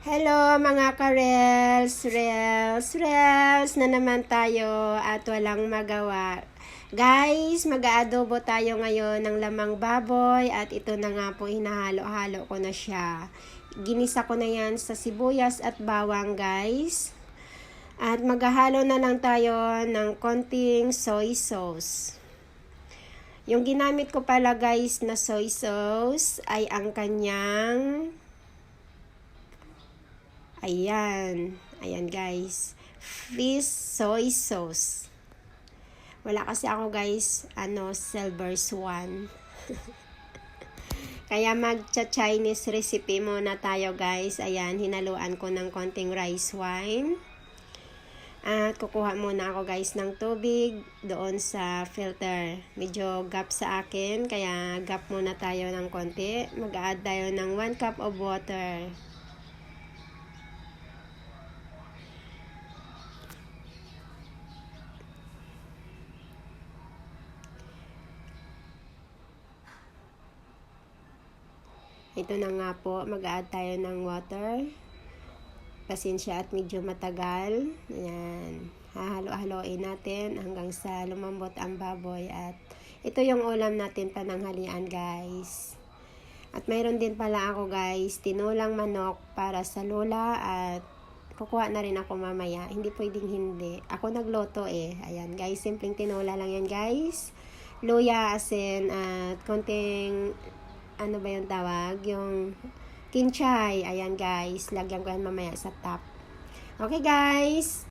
Hello mga ka-Reels na naman tayo at walang magawa. Guys, mag-aadobo tayo ngayon ng lamang baboy at ito na nga po, hinahalo-halo ko na siya. Ginisa ko na yan sa sibuyas at bawang, guys. At maghahalo na lang tayo ng konting soy sauce. Yung ginamit ko pala guys na soy sauce ay ang kanyang Ayan guys, fish soy sauce. Wala kasi ako guys, silver swan. Kaya mag-Chinese recipe muna tayo guys. Ayan, hinaluan ko ng konting rice wine. At kukuha muna ako guys ng tubig doon sa filter. Medyo gap sa akin, kaya gap muna tayo ng konti. Mag-add tayo ng 1 cup of water. Ito na nga po, mag-add tayo ng water. Pasensya at medyo matagal. Ayan. Hahalo-haloin natin hanggang sa lumambot ang baboy. At ito yung ulam natin pananghalian guys. At mayroon din pala ako guys, tinulang manok para sa lola at kukuha na rin ako mamaya. Hindi pwedeng hindi. Ako nagloto eh. Ayan guys, simpleng tinula lang yan guys. Luya, asin at konting ano ba yung tawag? Yung kinchay. Ayan guys. Lagyan ko yan mamaya sa top. Okay guys.